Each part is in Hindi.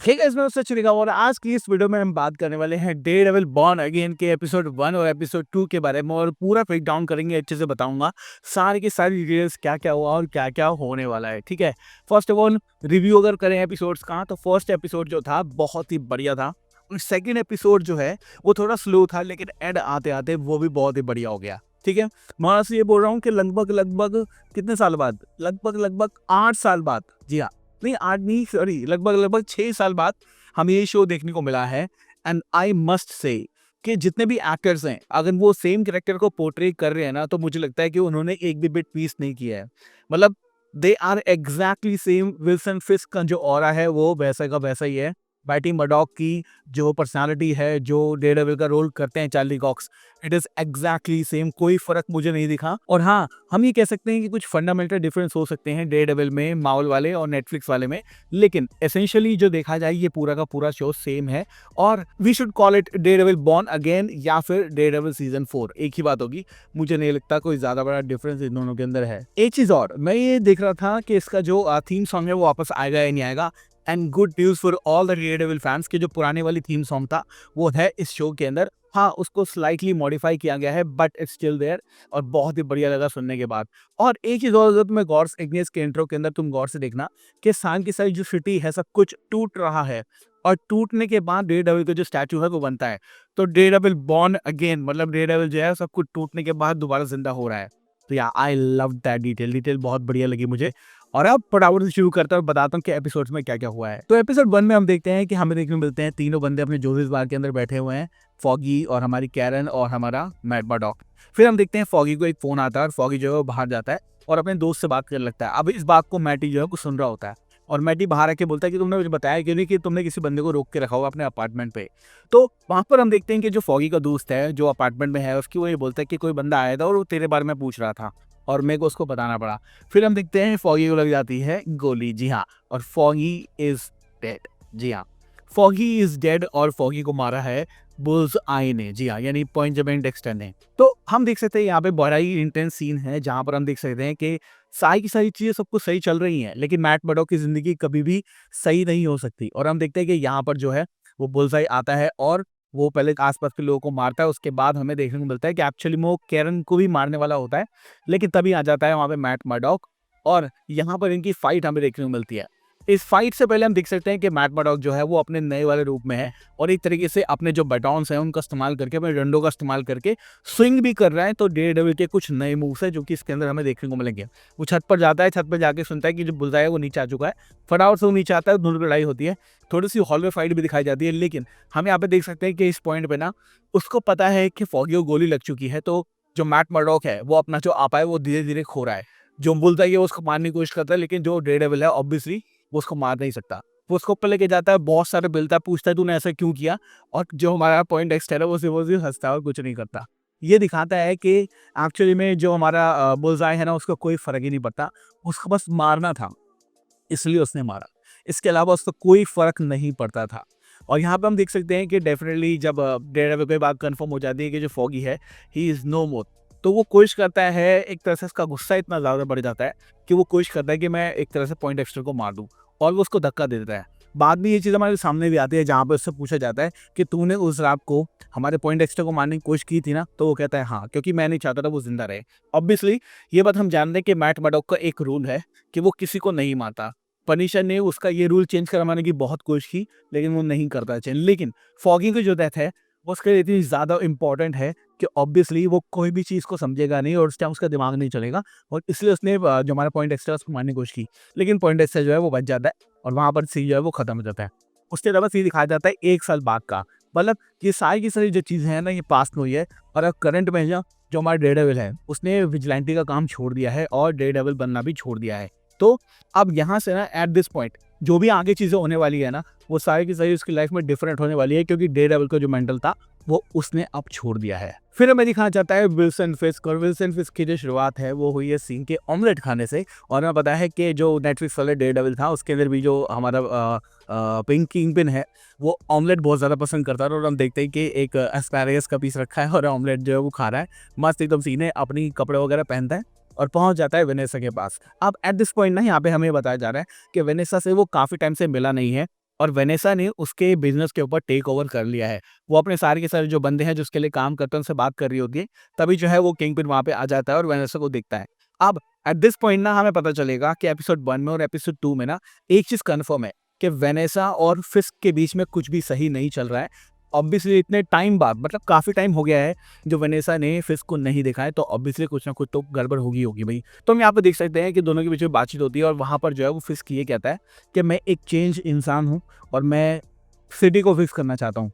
हे गाइस, मैं सच लिखा और आज की इस वीडियो में हम बात करने वाले हैं डेयरडेविल बॉर्न अगेन के एपिसोड 1 और एपिसोड 2 के बारे में और पूरा ब्रेक डाउन करेंगे। अच्छे से बताऊंगा सारी की सारी डिटेल्स, क्या क्या हुआ और क्या क्या होने वाला है। ठीक है, फर्स्ट ऑफ ऑल रिव्यू अगर करें एपिसोड्स का तो फर्स्ट एपिसोड जो था बहुत ही बढ़िया था और सेकेंड एपिसोड जो है वो थोड़ा स्लो था, लेकिन एंड आते आते वो भी बहुत ही बढ़िया हो गया। ठीक है, मैं आपसे ये बोल रहा हूँ कि लगभग लगभग कितने साल बाद, लगभग 8 साल बाद, जी हाँ, नहीं 8 नहीं, सॉरी, लगभग लगभग 6 साल बाद हमें ये शो देखने को मिला है। एंड आई मस्ट से कि जितने भी एक्टर्स हैं, अगर वो सेम कैरेक्टर को पोर्ट्रे कर रहे हैं ना, तो मुझे लगता है कि उन्होंने एक भी बिट पीस नहीं किया है। मतलब they are exactly same. Wilson Fisk का जो ऑरा है वो वैसा का वैसा ही है। बैटी मडॉक की जो पर्सनालिटी है, जो डेयरडेविल का रोल करते हैं Charlie Cox, it is exactly same. कोई फर्क मुझे नहीं दिखा। और हाँ, हम ये कह सकते हैं कि कुछ फंडामेंटल डिफरेंस हो सकते हैं डेयरडेविल में, मार्वल वाले और नेटफ्लिक्स वाले में, लेकिन एसेंशियली जो देखा जाए ये पूरा का पूरा शो सेम है। और we should call it Daredevil born again या फिर डेयरडेविल सीजन 4, एक ही बात होगी। मुझे नहीं लगता कोई ज्यादा बड़ा डिफरेंस इन दोनों के अंदर है। एक चीज और, मैं ये देख रहा था कि इसका जो थीम सॉन्ग है वो वापस आएगा या नहीं आएगा। And good news for all the Daredevil fans के जो पुराने वाली थीम सॉन्ग था वो है इस शो के अंदर। हाँ, उसको स्लाइटली मॉडिफाई किया गया है बट इट्स स्टिल देयर और बहुत ही बढ़िया लगा सुनने के बाद। और एक चीज और, तुम्हें गौर से इग्नियस के इंट्रो के अंदर तुम गौर से देखना कि सान की सारी जो सिटी है सब कुछ टूट रहा है और टूटने के बाद डेयरडेविल का जो स्टैचू है वो बनता है। तो डेयरडेविल बॉर्न अगेन, मतलब डेयरडेविल जो है सब कुछ टूटने के बाद दोबारा जिंदा हो रहा है। तो या आई लव दैट डिटेल बहुत बढ़िया लगी मुझे। और अब फटाफट से शुरू करता हूँ, बताता हूँ कि एपिसोड्स में क्या क्या हुआ है। तो एपिसोड 1 में हम देखते हैं कि हमें देखने को मिलते हैं तीनों बंदे अपने जोसेस बार के अंदर बैठे हुए हैं, फॉगी और हमारी कैरन और हमारा मैट मर्डॉक। फिर हम देखते हैं फॉगी को एक फोन आता है और फॉगी जो है वो बाहर जाता है और अपने दोस्त से बात करने लगता है। अब इस बात को मैटी जो है वो सुन रहा होता है और मैटी बाहर आके बोलता है कि तुमने मुझे बताया क्यों नहीं कि तुमने किसी बंदे को रोक के रखा हुआ अपने अपार्टमेंट पे। तो वहां पर हम देखते हैं कि जो फॉगी का दोस्त है जो अपार्टमेंट में है, उसकी वो ये बोलता है कि कोई बंदा आया था और वो तेरे बारे में पूछ रहा था और मेरे को उसको बताना पड़ा। फिर हम देखते हैं फॉगी को लग जाती है गोली, जी हाँ, और फॉगी इज डेड। जी हाँ, फॉगी इज डेड और फॉगी को मारा है बुल्स आई ने, जी हाँ, यानी पॉइंटजमेंट डेक्स्टर ने। तो हम देख सकते हैं यहाँ पे बड़ा ही इंटेंस सीन है जहाँ पर हम देख सकते हैं कि सारी की सारी चीजें सब कुछ सही चल रही हैं, लेकिन मैट मर्डॉक की जिंदगी कभी भी सही नहीं हो सकती। और हम देखते हैं कि यहाँ पर जो है वो बुल्सआई आता है और वो पहले आसपास के लोगों को मारता है। उसके बाद हमें देखने को मिलता है कि एक्चुअली में वो कैरन को भी मारने वाला होता है, लेकिन तभी आ जाता है वहां पे मैट मर्डॉक और यहाँ पर इनकी फाइट हमें देखने को मिलती है। इस फाइट से पहले हम देख सकते हैं कि मैट मर्डॉक जो है वो अपने नए वाले रूप में है और एक तरीके से अपने जो बटॉन्स हैं उनका इस्तेमाल करके, अपने डंडों का इस्तेमाल करके स्विंग भी कर रहा है। तो डेयरडेविल के कुछ नए मूव्स है जो कि इसके अंदर हमें देखने को मिलेंगे। वो छत पर जाता है, छत पर जाके सुनता है कि जो बुलजाई है वो नीचे आ चुका है। फटाफट से वो नीचे आता है, दोनों की लड़ाई होती है, थोड़ी सी हॉल में फाइट भी दिखाई जाती है। लेकिन हम यहाँ पे देख सकते हैं कि इस पॉइंट पे ना उसको पता है कि फॉगी को गोली लग चुकी है। तो जो मैट मर्डॉक है वो अपना जो आपा है वो धीरे धीरे खो रहा है। जो बुलजाई है वो उसको मारने की कोशिश करता है, लेकिन जो डेयरडेविल है ऑब्वियसली वो उसको मार नहीं सकता। वो उसको ऊपर लेके जाता है, बहुत सारे बिलता है, पूछता है तूने ऐसा क्यों किया, और जो हमारा पॉइंट एक्सटर है वो सिर्फ हंसता है और कुछ नहीं करता। ये दिखाता है कि एक्चुअली में जो हमारा बुलजाई है ना उसको कोई फर्क ही नहीं पड़ता, उसको बस मारना था इसलिए उसने मारा। इसके अलावा उसको कोई फर्क नहीं पड़ता था। और यहाँ पे हम देख सकते हैं कि डेफिनेटली जब डेयरडेविल पे बात कंफर्म हो जाती है कि जो फॉगी है ही इज नो मोर, तो वो कोशिश करता है, एक तरह से उसका गुस्सा इतना ज़्यादा बढ़ जाता है कि वो कोशिश करता है कि मैं एक तरह से पॉइंट एक्स्टर को मार दूं और वो उसको धक्का दे देता है। बाद में ये चीज़ हमारे सामने भी आती है जहाँ पे उससे पूछा जाता है कि तूने उस रात को हमारे पॉइंट एक्स्टर को मारने की कोशिश की थी ना, तो वो कहता है हाँ, क्योंकि मैं नहीं चाहता था वो जिंदा रहे। ऑब्वियसली ये बात हम जानते हैं कि मैट मर्डॉक का एक रूल है कि वो किसी को नहीं मारता। पनिशर ने उसका ये रूल चेंज करवाने की बहुत कोशिश की, लेकिन वो नहीं करता चेंज। लेकिन फॉगी की जो डेथ है वो उसके लिए इतनी ज़्यादा इंपॉर्टेंट है कि ऑब्वियसली वो कोई भी चीज़ को समझेगा नहीं और उस टाइम उसका दिमाग नहीं चलेगा, और इसलिए उसने जो हमारा पॉइंट एक्स्ट्रा उसको मारने की कोशिश की, लेकिन पॉइंट एक्स्ट्रा जो है वो बच जाता है और वहाँ पर सी जो है वो खत्म हो जाता है। उसके अलावा सी दिखाया जाता है 1 साल बाद का। मतलब ये सारी की सारी जो चीज़ें हैं ना ये पास्ट में हुई है, और अब करंट में जो हमारा डेयरडेविल है उसने विजिलेंटी का काम छोड़ दिया है और डेयरडेविल बनना भी छोड़ दिया है। तो अब यहाँ से ना एट दिस पॉइंट जो भी आगे चीज़ें होने वाली है ना वो सारी की सारी उसकी लाइफ में डिफरेंट होने वाली है, क्योंकि डेयरडेविल का जो मेंटल था वो उसने अब छोड़ दिया है। फिर हमें दिखाना चाहता है विल्सन फिस्क, और विल्सन फिस्क की जो शुरुआत है वो हुई है सीन के ऑमलेट खाने से। और हमें पता है कि जो नेटफ्लिक्स वाले डेयरडेविल था उसके अंदर भी जो हमारा पिंक किंगपिन है वो ऑमलेट बहुत ज़्यादा पसंद करता है, और हम देखते हैं कि एक एस्पैरेगस का पीस रखा है और ऑमलेट जो है वो खा रहा है, मस्त एकदम सीन है, अपनी कपड़े वगैरह पहनता है और पहुंच जाता है वेनेसा के पास। अब एट दिस पॉइंट ना यहाँ पे हमें बताया जा रहा है कि वेनेसा से वो काफ़ी टाइम से मिला नहीं है और वेनेसा ने उसके बिज़नेस के ऊपर टेक ओवर कर लिया है। वो अपने सारे के सारे जो बंदे हैं, जो उसके लिए काम करते हैं, उनसे बात कर रही होती है, तभी जो है वो किंगपिन वहाँ पे आ जाता है और वेनेसा को देखता है। अब एट दिस पॉइंट ना हमें पता चलेगा कि एपिसोड 1 में और एपिसोड 2 में ना एक चीज़ कन्फर्म है कि वेनेसा और फिस्क के बीच में कुछ भी सही नहीं चल रहा है। ऑब्वियसली इतने टाइम बाद, मतलब काफ़ी टाइम हो गया है जो वेनेसा ने फिस्क को नहीं देखा है, तो ऑब्वियसली कुछ ना कुछ तो गड़बड़ होगी होगी भाई। तो हम यहाँ पे देख सकते हैं कि दोनों के बीच में बातचीत होती है और वहाँ पर जो है वो फिस्क ये कहता है कि मैं एक चेंज इंसान हूँ और मैं सिटी को फिक्स करना चाहता हूँ।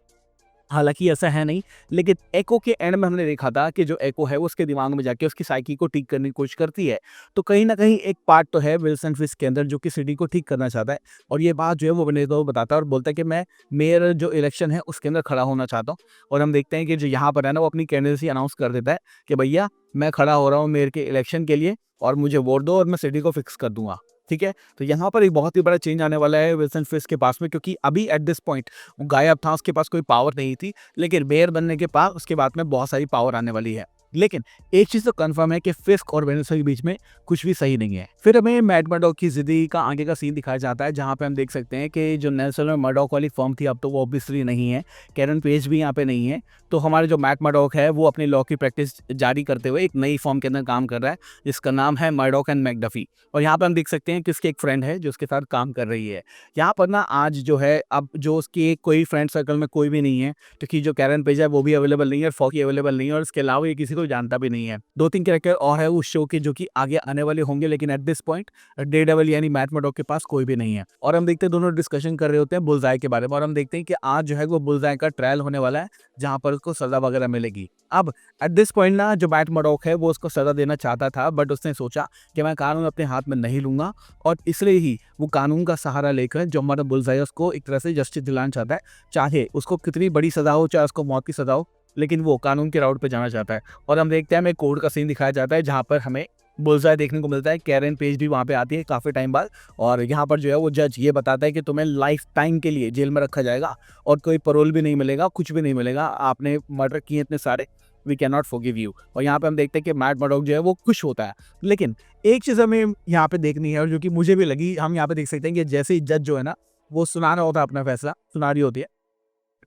हालाँकि ऐसा है नहीं, लेकिन एको के एंड में हमने देखा था कि जो एको है वो उसके दिमाग में जाके उसकी साइकी को ठीक करने की कोशिश करती है। तो कहीं न कहीं एक पार्ट तो है विल्सन फिस्क के अंदर जो कि सिटी को ठीक करना चाहता है, और ये बात जो है वो वेनेसा को बताता है और बोलता है कि मैं मेयर जो इलेक्शन है उसके अंदर खड़ा होना चाहता हूँ। और हम देखते हैं कि जो यहाँ पर है ना, वो अपनी कैंडिडेसी अनाउंस कर देता है कि भैया मैं खड़ा हो रहा हूँ मेयर के इलेक्शन के लिए और मुझे वोट दो और मैं सिटी को फिक्स कर दूँगा। ठीक है? तो यहाँ पर एक बहुत ही बड़ा चेंज आने वाला है विल्सन फिस्क के पास में, क्योंकि अभी एट दिस पॉइंट वो गायब था, उसके पास कोई पावर नहीं थी। लेकिन मेयर बनने के बाद उसके बाद में बहुत सारी पावर आने वाली है। लेकिन एक चीज़ तो कन्फर्म है कि फिस्क और वेनेसा के बीच में कुछ भी सही नहीं है। फिर हमें मैट मर्डॉक की ज़िंदगी का आगे का सीन दिखाया जाता है, जहाँ पे हम देख सकते हैं कि जो नेल्सन और मर्डॉक वाली फर्म थी, अब तो वो ऑब्वियसली नहीं है। कैरन पेज भी यहाँ पे नहीं है। तो हमारे जो मैट मर्डॉक है वो अपनी लॉ की प्रैक्टिस जारी करते हुए एक नई फर्म के अंदर काम कर रहा है, जिसका नाम है मर्डॉक एंड मैकडफी। और यहाँ पे हम देख सकते हैं कि उसकी एक फ्रेंड है जो उसके साथ काम कर रही है। यहाँ पर ना आज जो है, अब जो उसकी कोई फ्रेंड सर्कल में कोई भी नहीं है, क्योंकि जो कैरन पेज है वो भी अवेलेबल नहीं है और फॉकी अवेलेबल नहीं है, और इसके अलावा ये किसी को जानता भी नहीं है। 2-3 कैरेक्टर और है उस शो के जो कि आगे आने वाले होंगे, लेकिन एट दिस पॉइंट डेयरडेविल यानी मैट मर्डॉक के पास कोई भी नहीं है। और हम देखते हैं दोनों डिस्कशन कर रहे होते हैं बुलजाई के बारे में, और हम देखते हैं कि आज जो है वो बुलजाई का ट्रायल होने वाला है, जहाँ पर उसको सज़ा वगैरह मिलेगी। अब एट दिस पॉइंट ना जो मैट मर्डॉक है वो उसको सज़ा देना चाहता था, बट उसने सोचा कि मैं कानून अपने हाथ में नहीं लूँगा, और इसलिए ही वो कानून का सहारा लेकर जो हमारा बुलजाई है उसको एक तरह से जस्टिस दिलाना चाहता है। चाहे उसको कितनी बड़ी सज़ा हो, चाहे उसको मौत की सज़ा हो, लेकिन वो कानून के राउट पे जाना चाहता है। और हम देखते हैं हमें कोर्ट का सीन दिखाया जाता है, जहाँ पर हमें बुलजाई देखने को मिलता है। कैरन पेज भी वहाँ पे आती है काफ़ी टाइम बाद, और यहाँ पर जो है वो जज ये बताता है कि तुम्हें लाइफ टाइम के लिए जेल में रखा जाएगा और कोई पैरोल भी नहीं मिलेगा, कुछ भी नहीं मिलेगा। आपने मर्डर किए इतने सारे, we can not forgive you. और यहाँ पे हम देखते हैं कि मैट मर्डॉक जो है वो खुश होता है। लेकिन एक चीज़ हमें यहाँ पे देखनी है, और जो कि मुझे भी लगी, हम यहाँ पे देख सकते हैं कि जैसे ही जज जो है ना वो सुना रहा होता है अपना फैसला, सुना रही होती है,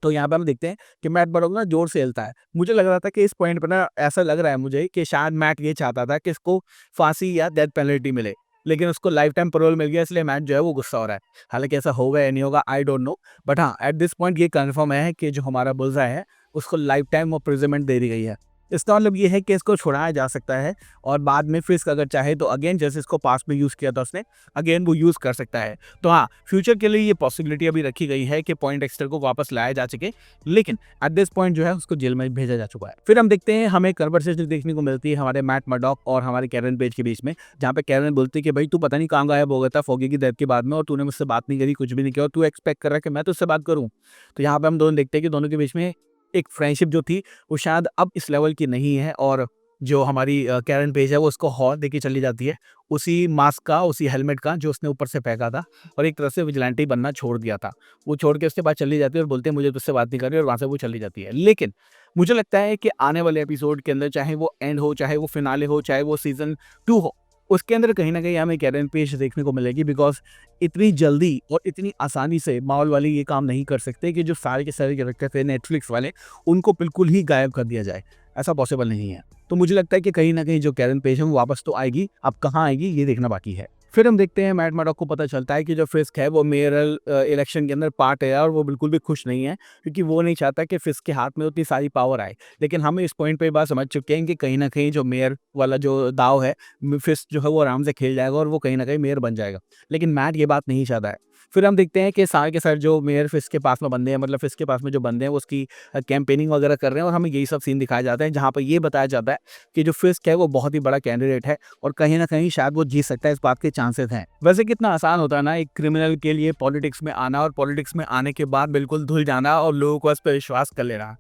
तो यहाँ पे हम देखते हैं कि मैट मर्डॉक ना ज़ोर से हिलता है। मुझे लग रहा था कि इस पॉइंट पे ना, ऐसा लग रहा है मुझे कि शायद मैट ये चाहता था कि इसको फांसी या डेथ पेनल्टी मिले, लेकिन उसको लाइफ टाइम पैरोल मिल गया, इसलिए मैट जो है वो गुस्सा हो रहा है। हालाँकि ऐसा होगा या नहीं होगा, आई डोंट नो, बट हाँ, एट दिस पॉइंट ये कन्फर्म है कि जो हमारा बुलसआई है उसको लाइफ टाइम इम्प्रिजनमेंट दे दी गई है। इसका मतलब ये है कि इसको छुड़ाया जा सकता है, और बाद में फिर अगर चाहे तो अगेन, जैसे इसको पास्ट में यूज़ किया था उसने, अगेन वो यूज़ कर सकता है। तो हाँ, फ्यूचर के लिए ये पॉसिबिलिटी अभी रखी गई है कि पॉइंटएक्स्टर को वापस लाया जा सके, लेकिन एट दिस पॉइंट जो है उसको जेल में भेजा जा चुका है। फिर हम देखते हैं, हमें कन्वर्सेशन देखने को मिलती है हमारे मैट मर्डॉक और हमारे कैरन पेज के बीच में, जहाँ पे कैरन बोलती है कि भाई तू पता नहीं कहाँ गायब हो गया था फॉगी की डेथ के बाद में, और तूने मुझसे बात नहीं करी, कुछ भी नहीं किया, और तू एक्सपेक्ट कर रहा है कि मैं तुझसे बात करूँ। तो यहाँ पे हम दोनों देखते हैं कि दोनों के बीच में एक फ्रेंडशिप जो थी वो शायद अब इस लेवल की नहीं है, और जो हमारी कैरन पेज है वो उसको हॉर देके चली जाती है, उसी मास्क का, उसी हेलमेट का जो उसने ऊपर से फेंका था, और एक तरह से विजिलेंटी बनना छोड़ दिया था। वो छोड़ के उसके बाद चली जाती है और बोलते हैं मुझे तुझसे बात नहीं करनी, और वहाँ से वो चली जाती है। लेकिन मुझे लगता है कि आने वाले एपिसोड के अंदर, चाहे वो एंड हो, चाहे वो फिनाले हो, चाहे वो सीज़न 2 हो, उसके अंदर कहीं न कहीं हमें कैरन पेज देखने को मिलेगी, बिकॉज़ इतनी जल्दी और इतनी आसानी से मार्वल वाले ये काम नहीं कर सकते कि जो सारे के सारे कैरेक्टर थे नेटफ्लिक्स वाले, उनको बिल्कुल ही गायब कर दिया जाए। ऐसा पॉसिबल नहीं है। तो मुझे लगता है कि कहीं न कहीं जो कैरन पेज है वो वापस तो आएगी, अब कहाँ आएगी ये देखना बाकी है। फिर हम देखते हैं मैट मर्डॉक को पता चलता है कि जो फिस्क है वो मेयरल इलेक्शन के अंदर पार्ट है, और वो बिल्कुल भी खुश नहीं है, क्योंकि वो नहीं चाहता कि फिस्क के हाथ में उतनी सारी पावर आए। लेकिन हम इस पॉइंट पे ये बात समझ चुके हैं कि कहीं न कहीं जो मेयर वाला जो दाव है, फिस्क जो है वो आराम से खेल जाएगा और वो कहीं न कहीं मेयर बन जाएगा। लेकिन मैट ये बात नहीं चाहता है। फिर हम देखते हैं कि सारे के सारे जो मेयर फिस्क के पास में बंदे हैं, मतलब फिस्क के पास में जो बंदे हैं वो उसकी कैंपेनिंग वगैरह कर रहे हैं, और हमें यही सब सीन दिखाया जाता है, जहाँ पर ये बताया जाता है कि जो फिस्क है वो बहुत ही बड़ा कैंडिडेट है, और कहीं न कहीं शायद वो जीत सकता है, इस बात के चांसेस हैं। वैसे कितना आसान होता है ना एक क्रिमिनल के लिए पॉलिटिक्स में आना, और पॉलिटिक्स में आने के बाद बिल्कुल धुल जाना और लोगों को उस पे विश्वास कर लेना।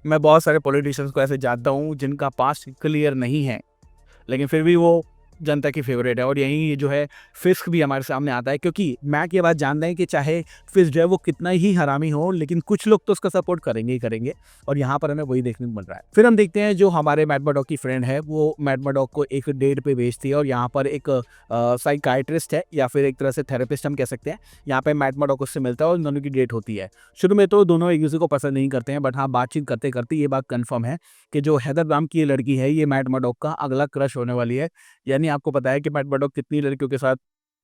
मैं बहुत सारे पॉलिटिशियंस को ऐसे जानता हूँ जिनका पास्ट क्लियर नहीं है, लेकिन फिर भी वो जनता की फेवरेट है और यहीं जो है फिस्क भी हमारे सामने आता है, क्योंकि मैक ये बात जानते हैं कि चाहे फिस्क जो है वो कितना ही हरामी हो, लेकिन कुछ लोग तो उसका सपोर्ट करेंगे ही करेंगे, और यहाँ पर हमें वही देखने को मिल रहा है। फिर हम देखते हैं जो हमारे मैट मर्डॉक की फ्रेंड है वो मैट मर्डॉक को एक डेट पे भेजती है, और यहाँ पर एक साइकाइट्रिस्ट है या फिर एक तरह से थेरेपिस्ट हम कह सकते हैं, यहाँ पे मैट मर्डॉक उससे मिलता है और दोनों की डेट होती है। शुरू में तो दोनों एक दूसरे को पसंद नहीं करते हैं, बट हाँ बातचीत करते करते ये बात कंफर्म है कि जो हैदर नाम की ये लड़की है ये मैट मर्डॉक का अगला क्रश होने वाली है। यानी आपको पता है कि मैट मर्डॉक कितनी लड़कियों के साथ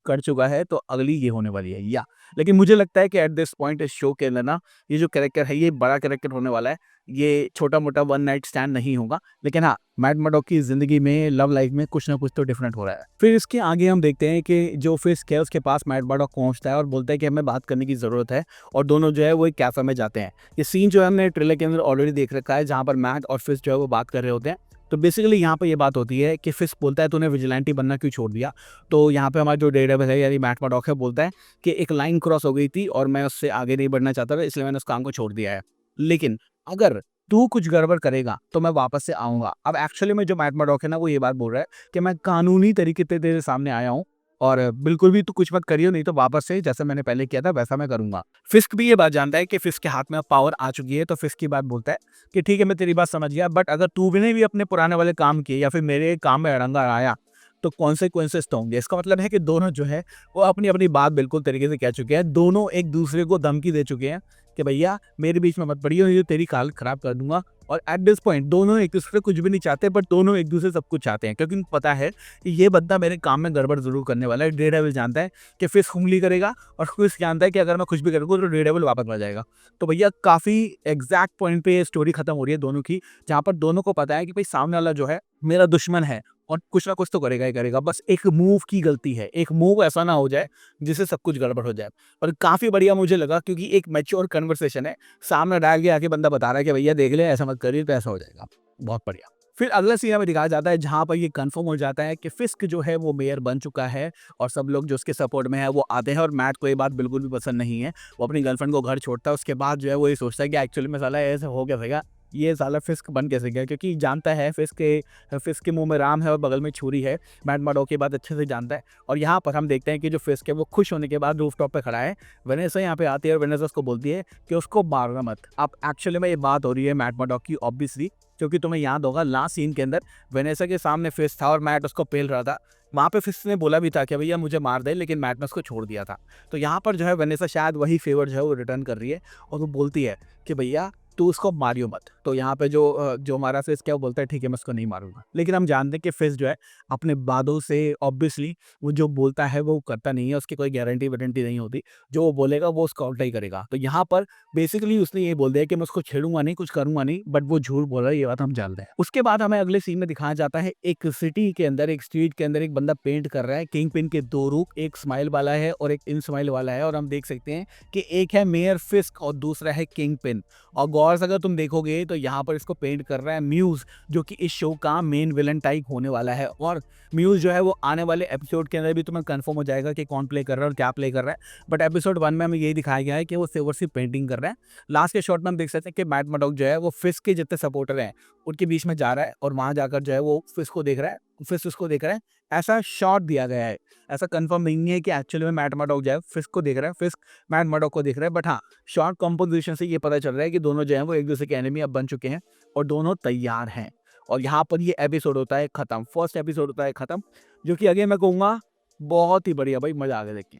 कर चुका है, तो अगली ये होने वाली है या। लेकिन मुझे लगता है कि एट दिस पॉइंट इस शो के अंदर ना ये जो कैरेक्टर है ये बड़ा कैरेक्टर होने वाला है, ये छोटा मोटा वन नाइट स्टैंड नहीं होगा। लेकिन हाँ मैट मर्डॉक की जिंदगी में लव लाइफ में कुछ ना कुछ तो डिफरेंट हो रहा है। फिर इसके आगे हम देखते हैं कि जो फिस्क है उसके पास मैट मर्डॉक पहुंचता है और बोलता है कि हमें बात करने की जरूरत है, और दोनों जो है वो एक कैफे में जाते हैं। ये सीन जो है हमने ट्रेलर के अंदर ऑलरेडी देख रखा है, जहाँ पर मैट और फिस्क जो है वो बात कर रहे होते हैं। तो बेसिकली यहाँ पे ये बात होती है कि फिस्क बोलता है तूने विजिलेंटी बनना क्यों छोड़ दिया। तो यहाँ पे हमारा जो डेयरडेविल है यानी मैट मर्डॉक है बोलता है कि एक लाइन क्रॉस हो गई थी और मैं उससे आगे नहीं बढ़ना चाहता था, इसलिए मैंने उस काम को छोड़ दिया है। लेकिन अगर तू कुछ गड़बड़ करेगा तो मैं वापस से आऊंगा। अब एक्चुअली में जो मैट मर्डॉक है ना वो ये बात बोल रहा है कि मैं कानूनी तरीके से तेरे सामने आया हूँ, और बिल्कुल भी तू कुछ मत करियो, नहीं तो वापस से जैसा मैंने पहले किया था वैसा मैं करूंगा। फिस्क भी ये बात जानता है कि फिस्क के हाथ में अब पावर आ चुकी है, तो फिस्क की बात बोलता है कि ठीक है मैं तेरी बात समझ गया, बट अगर तू भी ने भी अपने पुराने वाले काम किए या फिर मेरे काम में अड़ंगा आया तो कॉन्सिक्वेंसेस तो होंगे। इसका मतलब है कि दोनों जो है वो अपनी अपनी बात बिल्कुल तरीके से कह चुके हैं, दोनों एक दूसरे को धमकी दे चुके हैं कि भैया मेरे बीच में मत पड़ियो, ये तेरी काल खराब कर दूंगा। और एट दिस पॉइंट दोनों एक दूसरे कुछ भी नहीं चाहते, बट दोनों एक दूसरे सब कुछ चाहते हैं, क्योंकि उनको पता है कि ये बंदा मेरे काम में गड़बड़ जरूर करने वाला है। डेयरडेविल जानता है कि फिस्क उंगली करेगा, और फिस्क जानता है कि अगर मैं कुछ भी करूँगा तो डेयरडेविल वापस आ जाएगा। तो भैया काफी एग्जैक्ट पॉइंट पे स्टोरी खत्म हो रही है दोनों की, जहाँ पर दोनों को पता है कि भाई सामने वाला जो है मेरा दुश्मन है और कुछ ना कुछ तो करेगा ही करेगा, बस एक मूव की गलती है, एक मूव ऐसा ना हो जाए जिससे सब कुछ गड़बड़ हो जाए। पर काफी बढ़िया मुझे लगा, क्योंकि एक मैच्योर कन्वर्सेशन है, सामने डाल के आके बंदा बता रहा है कि भैया देख ले ऐसा मत करिए तो ऐसा हो जाएगा। बहुत बढ़िया। फिर अगला सीन हमें दिखाया जाता है जहां पर ये कंफर्म हो जाता है कि फिस्क जो है वो मेयर बन चुका है, और सब लोग जो उसके सपोर्ट में है वो आते हैं, और मैट को ये बात बिल्कुल भी पसंद नहीं है। वो अपनी गर्लफ्रेंड को घर छोड़ता है, उसके बाद जो है वो ये सोचता है कि एक्चुअली में साला ऐसे हो क्या सकेगा, ये साला फिस्क बन कैसे गया, क्योंकि जानता है फिस्क के मुंह में राम है और बगल में छुरी है। मैट मर्डॉक की बात अच्छे से जानता है, और यहाँ पर हम देखते हैं कि जो फिस्क है वो खुश होने के बाद रूफटॉप पे खड़ा है। वेनेसा यहाँ पे आती है और वेनेसा उसको बोलती है कि उसको मारना मत। अब एक्चुअली में ये बात हो रही है मैट मर्डॉक की ऑब्वियसली, क्योंकि तुम्हें याद होगा लास्ट सीन के अंदर वेनेसा के सामने फिस्क था और मैट उसको पेल रहा था। वहाँ पे फिस्क ने बोला भी था कि भैया मुझे मार दे, लेकिन मैट ने उसको छोड़ दिया था। तो यहाँ पर जो है वेनेसा शायद वही फेवर जो है वो रिटर्न कर रही है, और वो बोलती है कि भैया तू उसको मारियो मत। तो यहाँ पे जो हमारा फिस्क है वो बोलता है ठीक है मैं उसको नहीं मारूंगा। लेकिन हम जानते हैं कि फिस्क जो है अपने बातों से ऑब्वियसली वो जो बोलता है वो करता नहीं है, उसकी कोई गारंटी वारंटी नहीं होती। जो वो बोलेगा वो उसका उल्टा ही करेगा। तो यहाँ पर बेसिकली उसने ये बोल दिया कि मैं उसको छेड़ूंगा नहीं, कुछ करूंगा नहीं, बट वो झूठ बोल रहा है, ये बात हम जानते हैं। उसके बाद हमें अगले सीन में दिखाया जाता है एक सिटी के अंदर, एक स्ट्रीट के अंदर एक बंदा पेंट कर रहा है। किंग पिन के दो रूप, एक स्माइल वाला है और एक इन स्माइल वाला है, और हम देख सकते हैं कि एक है मेयर फिस्क और दूसरा है किंग पिन। और गौर से अगर तुम देखोगे तो यहाँ पर इसको पेंट कर रहा है म्यूज, जो कि इस शो का मेन विलन टाइप होने वाला है। और म्यूज जो है वो आने वाले एपिसोड के अंदर भी तुम्हें कंफर्म हो जाएगा कि कौन प्ले कर रहा है और क्या प्ले कर रहा है। बट एपिसोड 1 में हमें यही दिखाया गया है कि वो सिर्फ और सिर्फ पेंटिंग कर रहा है। लास्ट के शॉट में हम देख सकते हैं कि मैट मर्डॉक जो है वो फिस्क के जितने सपोर्टर हैं उनके बीच में जा रहा है, और वहां जाकर जो है वो फिस्क को देख रहा है, फिस्क उसको देख रहा है। ऐसा शॉट दिया गया है, ऐसा कंफर्म नहीं है कि एक्चुअली में मैट मर्डॉक जो है फिस्क को देख रहा है, फिस्क मैट मर्डॉक को देख रहा है। बट हाँ शॉर्ट कंपोजिशन से ये पता चल रहा है कि दोनों जो है वो एक दूसरे के एनिमी अब बन चुके हैं और दोनों तैयार हैं। और यहाँ पर ये एपिसोड होता है खत्म, फर्स्ट एपिसोड होता है खत्म, जो कि अगेन मैं कहूँगा बहुत ही बढ़िया भाई, मजा आ गया देख के।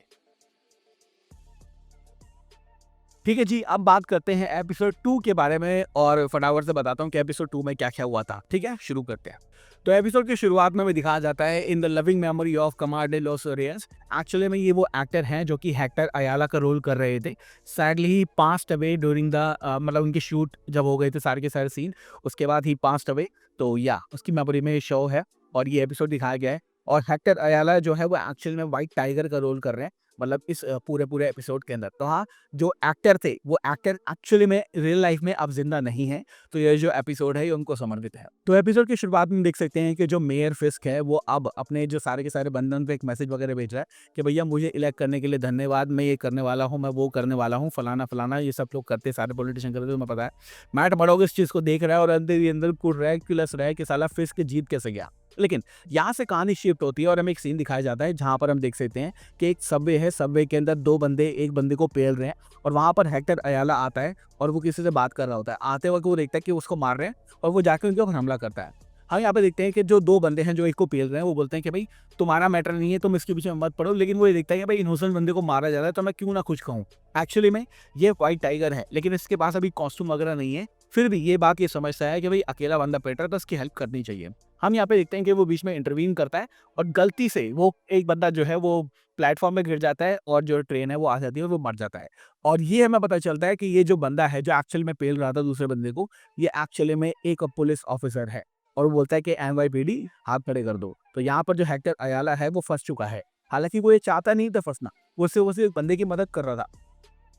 ठीक है जी, अब बात करते हैं एपिसोड 2 के बारे में, और फटाफट से बताता हूँ कि एपिसोड 2 में क्या क्या हुआ था। ठीक है शुरू करते हैं। तो एपिसोड की शुरुआत में हमें दिखाया जाता है in the loving memory of Kamar de los Reyes. Actually में ये वो एक्टर हैं जो कि हेक्टर अयाला का रोल कर रहे थे। Sadly he passed away during the मतलब उनके शूट जब हो गए थे सारे के सारे सीन, उसके बाद ही पास्ट अवे। तो या उसकी मेमोरी में ये शो है और ये एपिसोड दिखाया गया है। और हेक्टर अयाला जो है वो एक्चुअल में व्हाइट टाइगर का रोल कर रहे हैं, मतलब इस पूरे पूरे एपिसोड के अंदर। तो हाँ जो एक्टर थे वो एक्टर एक्चुअली में रियल लाइफ में अब जिंदा नहीं है, तो ये जो एपिसोड है ये उनको समर्पित है। तो एपिसोड की शुरुआत में देख सकते हैं कि जो मेयर फिस्क है वो अब अपने जो सारे के सारे बंधन पे एक मैसेज वगैरह भेज रहा है कि भैया मुझे इलेक्ट करने के लिए धन्यवाद, मैं ये करने वाला हूँ, मैं वो करने वाला हूँ, फलाना फलाना, ये सब लोग करते, सारे पॉलिटिशियन करते, तुम्हें पता है। मैट मर्डॉक इस चीज को देख रहा है और अंदर ही अंदर कुड़ रहा है, क्लस रहा है कि साला फिस्क जीत कैसे गया। लेकिन यहाँ से कहानी शिफ्ट होती है और हमें एक सीन दिखाया जाता है जहाँ पर हम देख सकते हैं कि एक सबवे है, सबवे के अंदर 2 बंदे एक बंदे को पेल रहे हैं और वहाँ पर हेक्टर अयाला आता है और वो किसी से बात कर रहा होता है। आते वक़्त वो देखता है कि उसको मार रहे हैं और वो जाके उनके ऊपर हमला करता है। हम यहाँ पे देखते हैं कि जो 2 बंदे हैं जो एक को पेल रहे हैं वो बोलते हैं कि भाई तुम्हारा मैटर नहीं है, तुम इसके पीछे मत पड़ो, लेकिन वो ये देखता है कि भाई इनोसेंट बंदे को मारा जा रहा है तो मैं क्यों ना कुछ कहूँ। एक्चुअली में ये व्हाइट टाइगर है लेकिन इसके पास अभी कॉस्ट्यूम वगैरह नहीं है, फिर भी ये बात ये समझता है कि भाई अकेला बंदा पेट रहा है तो उसकी हेल्प करनी चाहिए। हम यहाँ पे देखते हैं कि वो बीच में इंटरवीन करता है और गलती से वो एक बंदा जो है वो प्लेटफॉर्म में गिर जाता है और जो ट्रेन है वो आ जाती है और वो मर जाता है। और ये हमें पता चलता है कि ये जो बंदा है जो एक्चुअल में पेल रहा था दूसरे बंदे को, ये एक्चुअली में एक पुलिस ऑफिसर है और वो बोलता है कि एनवाईपीडी हाथ खड़े कर दो। तो यहाँ पर जो हेक्टर अयाला है वो फंस चुका है। हालांकि वो ये चाहता नहीं था फंसना, वो सिर्फ बंदे की मदद कर रहा था।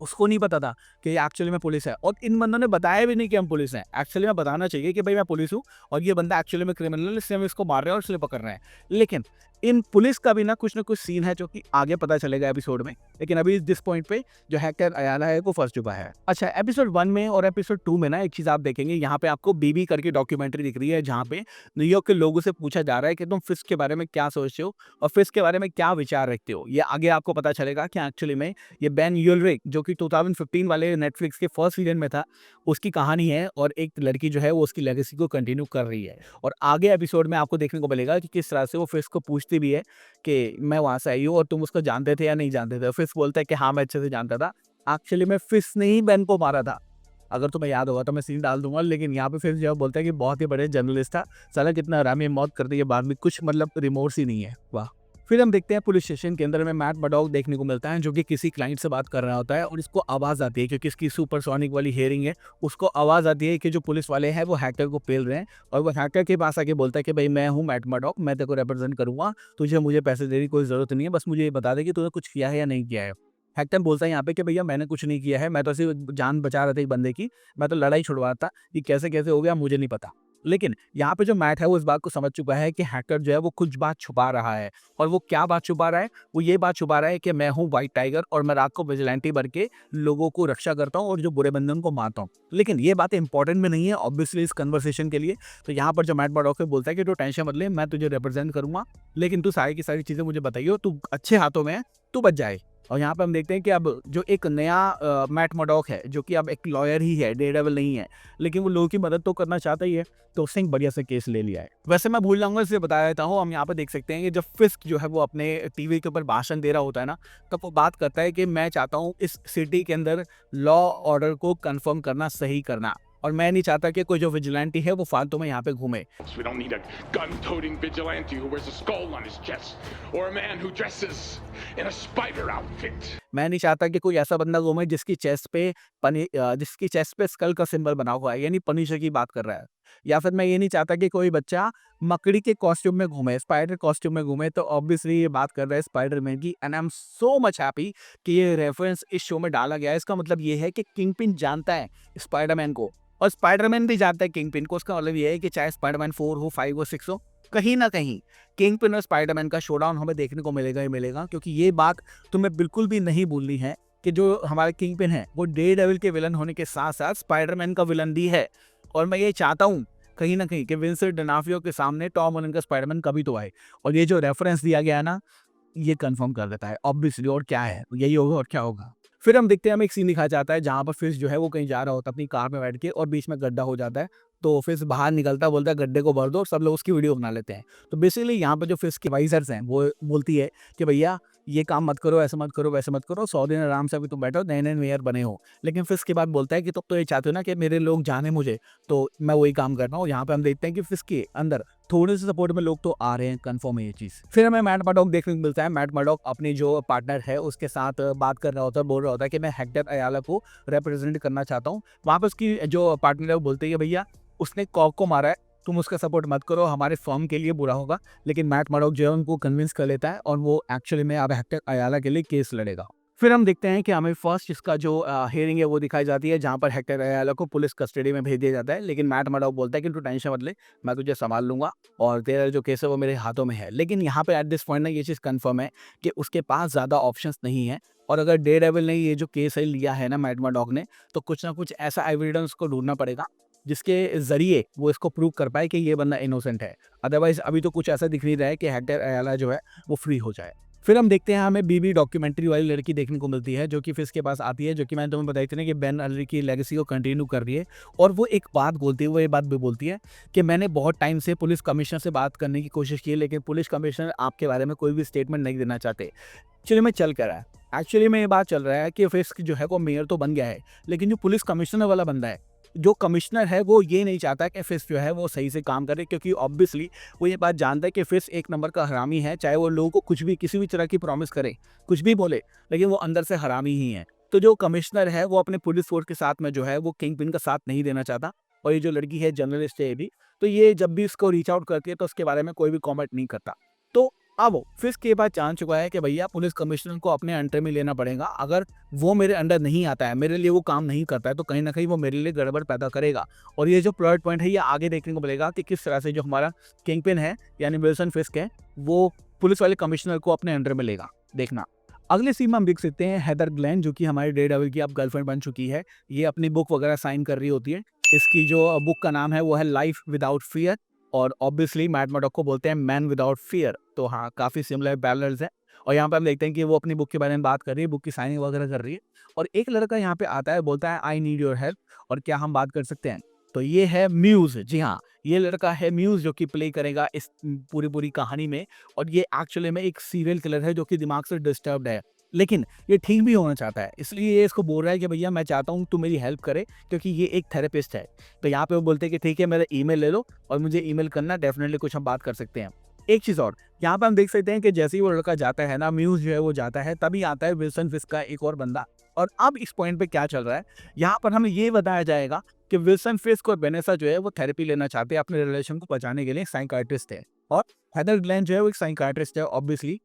उसको नहीं पता था कि ये एक्चुअली में पुलिस है और इन बंदों ने बताया भी नहीं कि हम पुलिस हैं। एक्चुअली में बताना चाहिए कि भाई मैं पुलिस हूँ और ये बंदा एक्चुअली में क्रिमिनल है, इसलिए हम इसको मार रहे हैं और इसलिए पकड़ रहे हैं। लेकिन इन पुलिस का भी ना कुछ सीन है जो कि आगे पता चलेगा एपिसोड में। लेकिन अभी दिस पॉइंट पे जो हेक्टर अयाला है वो फंस चुका है। अच्छा, एपिसोड 1 में और एपिसोड 2 में ना एक चीज़ आप देखेंगे, यहाँ पे आपको बीबी करके डॉक्यूमेंट्री दिख रही है जहाँ पे न्यूयॉर्क के लोगों से पूछा जा रहा है कि तुम फिश के बारे में क्या सोचते हो और फिश के बारे में क्या विचार रखते हो। ये आगे आपको पता चलेगा कि एक्चुअली में ये बेन यूलरिक जो कि 2015 वाले नेटफ्लिक्स के फर्स्ट सीजन में था, उसकी कहानी है और एक लड़की जो है वो उसकी लेगेसी को कंटिन्यू कर रही है। और आगे एपिसोड में आपको देखने को मिलेगा कि किस तरह से वो फिश को पूछती भी है कि मैं वहाँ से आई हूँ और तुम उसको जानते थे या नहीं जानते थे। फिश बोलता है कि हाँ, मैं अच्छे से जानता था। एक्चुअली में फिश ने ही बेन को मारा था। अगर तुम्हें याद होगा तो मैं सीन डाल दूंगा, लेकिन यहाँ पे फिर जो है बोलता है कि बहुत ही बड़े जर्नलिस्ट था, साला कितना हरामी, मौत कर दी है बाद में, कुछ मतलब रिमोर्स ही नहीं है। वाह। फिर हम देखते हैं पुलिस स्टेशन के अंदर में मैट मर्डॉक देखने को मिलता है जो कि किसी क्लाइंट से बात कर रहा होता है और इसको आवाज़ आती है क्योंकि इसकी सुपरसोनिक वाली हेयरिंग है। उसको आवाज़ आती है कि जो पुलिस वाले हैं वो हैकर को पेल रहे हैं और वो हैकर के पास आके बोलता है कि भाई मैं हूँ मैट मर्डॉक, मैं तेरे को रिप्रेजेंट करूँगा, तुझे मुझे पैसे देने की कोई ज़रूरत नहीं है, बस मुझे ये बता दे कि तूने कुछ किया है या नहीं किया है। हैकर बोलता है यहाँ पे कि भैया मैंने कुछ नहीं किया है, मैं तो सिर्फ जान बचा रहा था एक बंदे की, मैं तो लड़ाई छुड़वा रहा था, ये कैसे-कैसे हो गया मुझे नहीं पता। लेकिन यहाँ पे जो मैट है वो इस बात को समझ चुका है कि हैकर जो है वो कुछ बात छुपा रहा है और वो क्या बात छुपा रहा है, वो ये बात छुपा रहा है कि मैं हूँ व्हाइट टाइगर और मैं रात को विजिलेंटी बन के लोगों को रक्षा करता हूँ और जो बुरे बंदे उनको मारता हूँ। लेकिन ये बात इंपॉर्टेंट भी नहीं है ऑब्वियसली इस कन्वर्सेशन के लिए। तो यहाँ पर जो मैट मर्डॉक है बोलता है कि तू टेंशन मत ले, मैं तुझे रिप्रेजेंट करूंगा, लेकिन तू सारी की सारी चीजें मुझे बताइयो, तू अच्छे हाथों में है, तू बच जाए। और यहाँ पे हम देखते हैं कि अब जो एक नया मैट मर्डॉक है जो कि अब एक लॉयर ही है, डेयरडेविल नहीं है, लेकिन वो लोगों की मदद तो करना चाहता ही है, तो उसने एक बढ़िया सा केस ले लिया है। वैसे मैं भूल जाऊंगा इसलिए बता देता हूँ, हम यहाँ पे देख सकते हैं कि जब फिस्क जो है वो अपने टीवी के ऊपर भाषण दे रहा होता है ना, तब वो बात करता है कि मैं चाहता हूँ इस सिटी के अंदर लॉ ऑर्डर को कंफर्म करना, सही करना, और मैं नहीं चाहता कि कोई जो विजिलेंटी है वो फालतू में यहाँ पे घूमे। We don't need a gun-toting vigilante who wears a skull on his chest, or a man who dresses in a spider outfit. मैं नहीं चाहता कि कोई ऐसा बंदा घूमे जिसकी चेस्ट पे स्कल का सिंबल बना हुआ है, यानी पनिशर की बात कर रहा है। या फिर मैं ये नहीं चाहता कि कोई बच्चा मकड़ी के कॉस्ट्यूम में घूमे, स्पाइडर कॉस्ट्यूम में घूमे। तो ऑब्वियसली ये बात कर रहा है स्पाइडरमैन की, and I am so much happy कि ये रेफरेंस इस शो में डाला गया है। इसका मतलब ये है कि किंगपिन जानता है स्पाइडरमैन को और स्पाइडरमैन भी जानता है किंगपिन को। उसका मतलब ये है कि चाहे स्पाइडरमैन 4 हो, 5 हो, 6 हो, कहीं ना कहीं किंगपिन और स्पाइडरमैन का शोडाउन हमें देखने को मिलेगा ही मिलेगा। क्योंकि ये बात तुम्हें बिल्कुल भी नहीं भूलनी है कि जो हमारे किंगपिन है वो डेयरडेविल के विलन होने के साथ साथ स्पाइडरमैन का विलन भी है। और मैं ये चाहता हूँ कहीं ना कहीं कि विंसेंट डनाफियो के सामने टॉम हॉलैंड का स्पाइडरमैन कभी तो आए। और ये जो रेफरेंस दिया गया है ना, ये कंफर्म कर देता है ऑब्वियसली। और क्या है, यही होगा और क्या होगा। फिर हम देखते हैं, हमें एक सीन दिखाया जाता है जहाँ पर फिश जो है वो कहीं जा रहा होता है अपनी कार में बैठ के और बीच में गड्ढा हो जाता है। तो फिश बाहर निकलता है, बोलता है गड्ढे को भर दो, और सब लोग उसकी वीडियो बना लेते हैं। तो बेसिकली यहाँ पे जो फिश के वाइजर्स हैं वो बोलती है कि भैया ये काम मत करो, ऐसे मत करो, वैसे मत करो, 100 दिन आराम से अभी तुम बैठो, नए नए मेयर बने हो। लेकिन फिश के बाद बोलता है कि तुम तो ये चाहते हो ना कि मेरे लोग जाने मुझे, तो मैं वही काम कर रहा हूँ। यहाँ पे हम देखते हैं कि फिश के अंदर थोड़े से सपोर्ट में लोग तो आ रहे हैं, कंफर्म है ये चीज। फिर हमें मैट मर्डॉक देखने को मिलता है। मैट मर्डॉक अपनी जो पार्टनर है उसके साथ बात कर रहा होता है, बोल रहा होता है कि मैं हेक्टर अयाला को रिप्रेजेंट करना चाहता हूँ। वहाँ पे उसकी जो पार्टनर है वो बोलते हैं भैया उसने कॉक को मारा है, तुम उसका सपोर्ट मत करो, हमारे फर्म के लिए बुरा होगा। लेकिन मैट मर्डॉक जो है उनको कन्विंस कर लेता है और वो एक्चुअली में अब हेक्टर अयाला के लिए केस लड़ेगा। फिर हम देखते हैं कि हमें फर्स्ट इसका जो हियरिंग है वो दिखाई जाती है जहाँ पर हेक्टर अयाला को पुलिस कस्टडी में भेज दिया जाता है। लेकिन मैट मर्डॉक बोलता है कि तू टेंशन मत ले, मैं तुझे संभाल लूंगा और तेरा जो केस है वो मेरे हाथों में है। लेकिन यहाँ पे एट दिस पॉइंट ना ये चीज़ कंफर्म है कि उसके पास ज़्यादा ऑप्शंस नहीं है। और अगर डेयरडेविल ने ये जो केस है लिया है ना मैट मर्डॉक ने, तो कुछ ना कुछ ऐसा एविडेंस को ढूंढना पड़ेगा जिसके ज़रिए वो इसको प्रूव कर पाए कि ये बंदा इनोसेंट है। अदरवाइज़ अभी तो कुछ ऐसा दिख नहीं रहा है कि हेक्टर अयाला जो है वो फ्री हो जाए। फिर हम देखते हैं हमें बीबी डॉक्यूमेंट्री वाली लड़की देखने को मिलती है जो कि फिश के पास आती है, जो कि मैंने तुम्हें बताई थी ना कि बेन अली की लेगेसी को कंटिन्यू कर रही है। और वो एक बात बोलती है, वो ये बात भी बोलती है कि मैंने बहुत टाइम से पुलिस कमिश्नर से बात करने की कोशिश की, लेकिन पुलिस कमिश्नर आपके बारे में कोई भी स्टेटमेंट नहीं देना चाहते। एक्चुअली में चल क्या रहा है, एक्चुअली में ये बात चल रहा है कि फिस्क जो है वो मेयर तो बन गया है, लेकिन जो पुलिस कमिश्नर वाला बंदा है, जो कमिश्नर है, वो ये नहीं चाहता कि फिस्क जो है वो सही से काम करे, क्योंकि ऑब्वियसली वो ये बात जानता है कि फिस्क एक नंबर का हरामी है। चाहे वो लोगों को कुछ भी किसी भी तरह की प्रॉमिस करे, कुछ भी बोले, लेकिन वो अंदर से हरामी ही है। तो जो कमिश्नर है वो अपने पुलिस फोर्स के साथ में जो है वो किंग पिन का साथ नहीं देना चाहता। और ये जो लड़की है जर्नलिस्ट है ये भी, तो ये जब भी इसको रीच आउट करती है तो उसके बारे में कोई भी कॉमेंट नहीं करता। तो अब फिस्क ये बात जान चुका है कि भैया पुलिस कमिश्नर को अपने अंडर में लेना पड़ेगा। अगर वो मेरे अंडर नहीं आता है, मेरे लिए वो काम नहीं करता है, तो कहीं ना कहीं वो मेरे लिए गड़बड़ पैदा करेगा। और ये जो प्लॉट पॉइंट है ये आगे देखने को मिलेगा कि किस तरह से जो हमारा किंगपिन है यानी विल्सन फिस्क है वो पुलिस वाले कमिश्नर को अपने अंडर में लेगा। देखना अगले सीन में हम देख सकते हैं हेदर ग्लेन, जो कि हमारे डेयरडेविल की अब गर्लफ्रेंड बन चुकी है। ये अपनी बुक वगैरह साइन कर रही होती है। इसकी जो बुक का नाम है वो है लाइफ विदाउट फियर, और ऑब्वियसली मैट मर्डॉक को बोलते हैं मैन विदाउट फियर। तो हाँ, काफ़ी सिमिलर पैरेलल्स हैं। और यहाँ पे हम देखते हैं कि वो अपनी बुक के बारे में बात कर रही है, बुक की साइनिंग वगैरह कर रही है। और एक लड़का यहाँ पे आता है, बोलता है आई नीड योर हेल्प, और क्या हम बात कर सकते हैं? तो ये है म्यूज़। जी हाँ, ये लड़का है म्यूज़, जो कि प्ले करेगा इस पूरी कहानी में। और ये एक्चुअली में एक सीरियल किलर है जो कि दिमाग से डिस्टर्ब्ड है, लेकिन ये ठीक भी होना चाहता है। इसलिए ये इसको बोल रहा है कि भैया मैं चाहता हूँ तू मेरी हेल्प करे, क्योंकि ये एक थेरेपिस्ट है। तो यहाँ पे वो बोलते हैं कि ठीक है, मेरा ईमेल ले लो और मुझे ईमेल करना, डेफिनेटली कुछ हम बात कर सकते हैं। एक चीज़ और, यहाँ पे हम देख सकते हैं कि जैसे ही वो लड़का जाता है ना, म्यूज़ जो है वो जाता है, तभी आता है विल्सन फिस्क का एक और बंदा। और अब इस पॉइंट पे क्या चल रहा है, यहाँ पर हमें ये बताया जाएगा कि विल्सन फिस्क और वेनेसा जो है वो थेरेपी लेना चाहते हैं, अपने रिलेशन को बचाने के लिए। साइकियाट्रिस्ट है, और हेदर ग्लेन जो है वो एक साइकियाट्रिस्ट है ऑब्वियसली।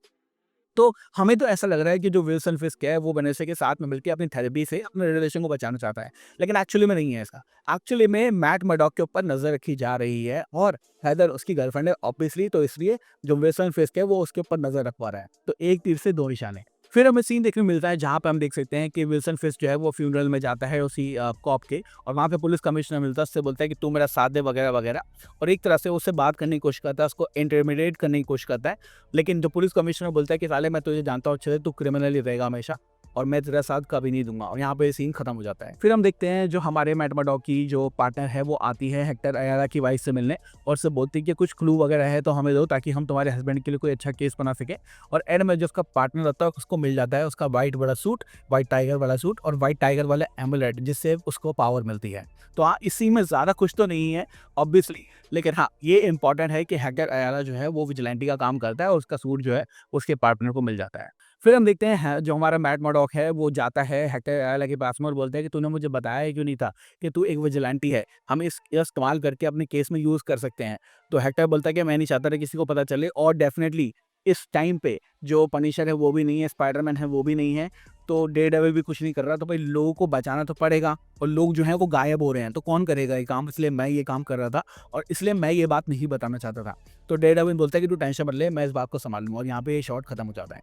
तो हमें तो ऐसा लग रहा है कि जो विल्सन फिस्क है वो वेनेसा के साथ में मिलकर अपनी थेरेपी से अपने रिलेशन को बचाना चाहता है, लेकिन एक्चुअली में नहीं है ऐसा। एक्चुअली में मैट मर्डॉक के ऊपर नजर रखी जा रही है, और हेदर उसकी गर्लफ्रेंड है ऑब्वियसली, तो इसलिए जो विल्सन फिस्क है वो उसके ऊपर नजर रखवा रहा है। तो एक तीर से दो निशाने। फिर हमें सीन देखने को मिलता है जहाँ पे हम देख सकते हैं कि विल्सन फिस्क जो है वो फ्यूनरल में जाता है उसी कॉप के, और वहाँ पे पुलिस कमिश्नर मिलता है, उससे बोलता है कि तू मेरा साथ दे वगैरह वगैरह। और एक तरह से उससे बात करने की कोशिश करता है, उसको इंटरमीडिएट करने की कोशिश करता है। लेकिन जो पुलिस कमिश्नर बोलता है कि साले मैं तुझे जानता हूँ अच्छे से, तू क्रिमिनल ही रहेगा हमेशा, और मैं तेरा साथ कभी नहीं दूंगा। और यहाँ पे सीन खत्म हो जाता है। फिर हम देखते हैं जो हमारे मैट मर्डॉक की जो पार्टनर है वो आती है हेक्टर अयाला की वाइफ से मिलने, और उससे बोलती है कि कुछ क्लू वगैरह है तो हमें दो, ताकि हम तुम्हारे हस्बैंड के लिए कोई अच्छा केस बना सके। और एंड में जो उसका पार्टनर होता है उसको मिल जाता है उसका वाइट वाला सूट, वाइट टाइगर वाला सूट, और वाइट टाइगर वाला एमुलेट, जिससे उसको पावर मिलती है। तो हाँ, इसी में ज़्यादा कुछ तो नहीं है ऑब्वियसली, लेकिन हाँ ये इंपॉर्टेंट है कि हेक्टर अयाला जो है वो विजिलेंटी का काम करता है, और उसका सूट जो है उसके पार्टनर को मिल जाता है। फिर हम देखते हैं जो हमारा मैट मर्डॉक है वो जाता है हेक्टर अयाला के पास में और बोलता है कि तूने मुझे बताया ही क्यों नहीं था कि तू एक विजिलेंटी है, हम इसका इस्तेमाल करके अपने केस में यूज़ कर सकते हैं। तो हेक्टर बोलता है कि मैं नहीं चाहता था किसी को पता चले, और डेफिनेटली इस टाइम पे जो पनिशर है वो भी नहीं है, स्पाइडरमैन है वो भी नहीं है, तो डेयरडेविल भी कुछ नहीं कर रहा, तो भाई लोगों को बचाना तो पड़ेगा। और लोग जो हैं वो गायब हो रहे हैं, तो कौन करेगा ये काम, इसलिए मैं ये काम कर रहा था, और इसलिए मैं ये बात नहीं बताना चाहता था। तो डेयरडेविल बोलता है कि तू टेंशन मत ले, मैं इस बात को संभाल लूंगा, और यहाँ पे ये शॉट खत्म हो जाता है।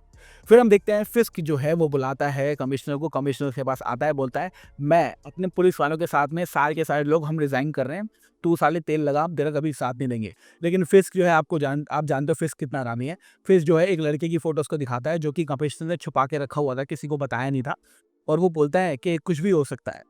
फिर हम देखते हैं फिस्क जो है वो बुलाता है कमिश्नर को, कमिश्नर के पास आता है, बोलता है मैं अपने पुलिस वालों के साथ में सारे के सारे लोग हम रिजाइन कर रहे हैं, तू साले तेल लगा, हम तेरा कभी साथ नहीं देंगे। लेकिन फिस्क जो है आप जानते हो फिस्क कितना आरामी है। फिस्क जो है एक लड़के की फोटोज को दिखाता है जो कि कमिश्नर ने छुपा के रखा हुआ था, किसी को बताया नहीं था, और वो बोलता है कि कुछ भी हो सकता है।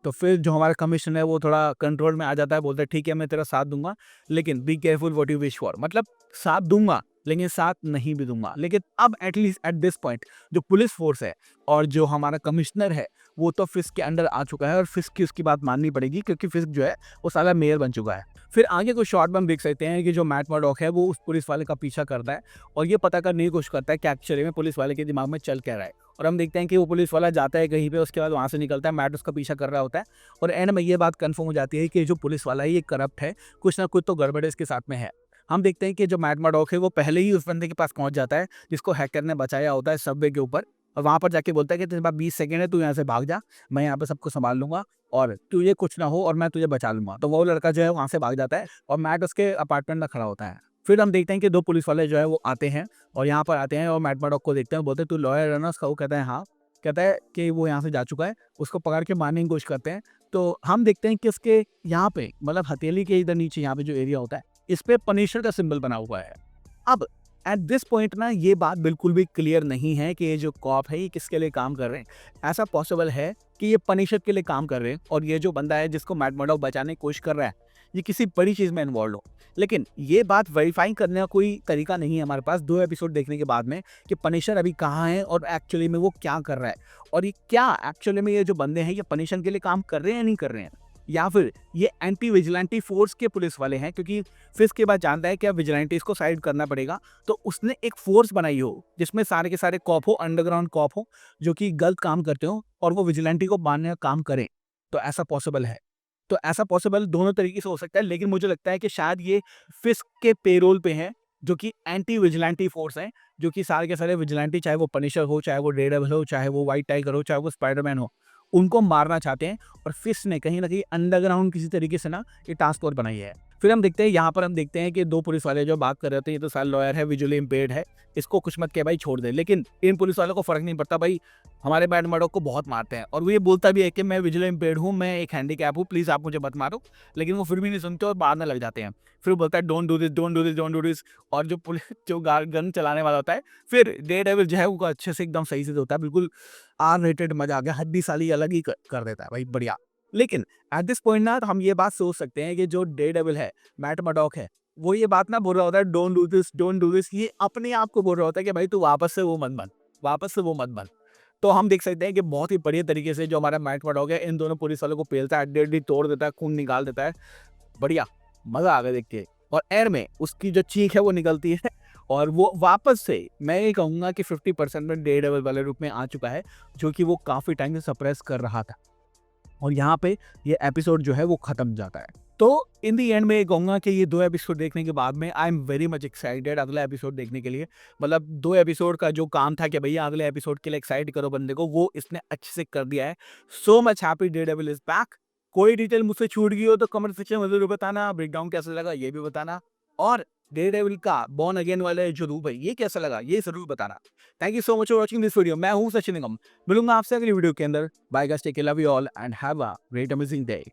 तो फिर जो हमारा कमिश्नर है वो थोड़ा कंट्रोल में आ जाता है, बोलता है ठीक है मैं तेरा साथ दूंगा, लेकिन be careful what you wish for, मतलब साथ दूंगा लेकिन साथ नहीं भी दूंगा। लेकिन अब एटलीस्ट एट दिस पॉइंट जो पुलिस फोर्स है और जो हमारा कमिश्नर है वो तो फिस्क के अंडर आ चुका है, और फिस्क की उसकी बात माननी पड़ेगी, क्योंकि फिस्क जो है वो साला मेयर बन चुका है। फिर आगे कुछ शॉट में हम देख सकते हैं कि जो मैट मर्डॉक है वो उस पुलिस वाले का पीछा करता है, और ये पता करने की कोशिश करता है कि एक्चुअली में पुलिस वाले के दिमाग में चल क्या रहा है। और हम देखते हैं कि वो पुलिस वाला जाता है कहीं पे, उसके बाद वहाँ से निकलता है, मैट उसका पीछा कर रहा होता है, और एंड में ये बात कंफर्म हो जाती है कि जो पुलिस वाला है ये करप्ट है, कुछ ना कुछ तो गड़बड़ इसके साथ में है। हम देखते हैं कि जो मैट मर्डॉक है वो पहले ही उस बंदे के पास पहुंच जाता है जिसको हैकर ने बचाया होता है सबवे के ऊपर, और वहाँ पर जाके बोलता है कि तेरे पास 20 सेकंड है, तू यहाँ से भाग जा, मैं यहाँ पे सबको संभाल लूंगा, और तुझे कुछ ना हो और मैं तुझे बचा लूंगा। तो वो लड़का जो है वहाँ से भाग जाता है, और मैट उसके अपार्टमेंट में खड़ा होता है। फिर हम देखते हैं कि दो पुलिस वाले जो है वो आते हैं, और यहाँ पर आते हैं और मैट मर्डॉक को देखते हैं, बोलते हैं तू लॉयर है ना उसका, वो कहता है हाँ। कहता है कि वो यहाँ से जा चुका है, उसको पकड़ के मारने की कोशिश करते हैं। तो हम देखते हैं कि उसके यहाँ पे मतलब हथेली के इधर नीचे यहाँ पे जो एरिया होता है, इस पे पनिशर का सिंबल बना हुआ है। अब एट दिस पॉइंट ना ये बात बिल्कुल भी क्लियर नहीं है कि ये जो कॉप है ये किसके लिए काम कर रहे हैं। ऐसा पॉसिबल है कि ये पनिशर के लिए काम कर रहे हैं और ये जो बंदा है जिसको मैट मर्डॉक बचाने की कोशिश कर रहा है, ये किसी बड़ी चीज़ में इन्वॉल्व हो। लेकिन ये बात वेरीफाई करने का कोई तरीका नहीं है हमारे पास 2 एपिसोड देखने के बाद में कि पनिशर अभी कहाँ है और एक्चुअली में वो क्या कर रहा है, और ये क्या एक्चुअली में ये जो बंदे हैं ये पनिशर के लिए काम कर रहे हैं या नहीं कर रहे हैं, या फिर ये एंटी विजिलेंटी फोर्स के पुलिस वाले हैं। क्योंकि फिश के बाद जानता है कि अब विजिलेंटीज को साइड करना पड़ेगा, तो उसने एक फोर्स बनाई हो जिसमें सारे के सारे कॉप हो, अंडरग्राउंड कॉप हो, जो कि गलत काम करते हो और वो विजिलेंटी को मारने का काम करें। तो ऐसा पॉसिबल है। तो ऐसा पॉसिबल दोनों तरीके से हो सकता है, लेकिन मुझे लगता है कि शायद ये फिश के पेरोल पे हैं, जो कि एंटी विजिलेंटी फोर्स हैं, जो कि सारे के सारे विजिलेंटी, चाहे वो पनिशर हो, चाहे वो डेयरडेविल हो, चाहे वो व्हाइट टाइगर हो, चाहे वो स्पाइडरमैन हो, उनको मारना चाहते हैं। और फिश ने कहीं ना कहीं अंडरग्राउंड किसी तरीके से ना ये टास्क फोर्स बनाई है। फिर हम देखते हैं यहाँ पर, हम देखते हैं कि 2 पुलिस वाले जो बात कर रहे थे, ये तो साल लॉयर है, विजुअली इम्पेयर्ड है, इसको कुछ मत कह भाई, छोड़ दे। लेकिन इन पुलिस वालों को फर्क नहीं पड़ता भाई, हमारे मैट मर्डॉक को बहुत मारते हैं, और वो ये बोलता भी है कि मैं विजुअली इम्पेयर्ड हूँ, मैं एक हैंडीकैप हूँ, प्लीज़ आप मुझे मत मारो। लेकिन वो फिर भी नहीं सुनते और मारने लग जाते हैं। फिर वो बोलता है don't do this, don't do this, don't do this. और जो पुलिस जो गन चलाने वाला होता है, फिर डेयरडेविल जो है वो अच्छे से एकदम सही से होता है, बिल्कुल आर रेटेड, मजा आ गया, हड्डी साली अलग ही कर देता है भाई, बढ़िया। लेकिन एट दिस पॉइंट ना, तो हम ये बात सोच सकते हैं कि जो डेयरडेविल है, मैट मर्डॉक है, वो ये बात ना बोल रहा होता है don't do this, don't do this, ये अपने आप को बोल रहा होता है कि भाई तू वापस से वो मत बन, वापस से वो मत बन। तो हम देख सकते हैं कि बहुत ही बढ़िया तरीके से जो हमारा मैट मर्डॉक है इन दोनों पुलिस वालों को पेलता है, हड्डी तोड़ देता है, खून निकाल देता है, बढ़िया, मजा आ गया देख के। और एयर में उसकी जो चीख है वो निकलती है, और वो वापस से, मैं ये कहूँगा कि 50% में डेयरडेविल वाले रूप में आ चुका है, जो कि वो काफ़ी टाइम से सप्रेस कर रहा था। और यहाँ पे ये एपिसोड जो है वो खत्म जाता है। तो इन दी एंड में ये कहूँगा कि ये 2 एपिसोड देखने के बाद में I am very much excited अगला एपिसोड देखने के लिए। मतलब 2 एपिसोड का जो काम था कि भैया अगले एपिसोड के लिए एक्साइट करो बंदे को, वो इसने अच्छे से कर दिया है। So much happy Daredevil is back. कोई डिटेल मुझसे छूट गई हो तो कमेंट सेक्शन में जरूर बताना, ब्रेकडाउन कैसा लगा ये भी बताना, और डेयरडेविल का बॉर्न अगेन वाले जो रूप है ये कैसा लगा ये जरूर बताना। Thank you so much for watching this video. मैं हूँ सचिन निगम, मिलूंगा आपसे अगली वीडियो के अंदर। Bye guys, take care, love you all and have a great amazing day.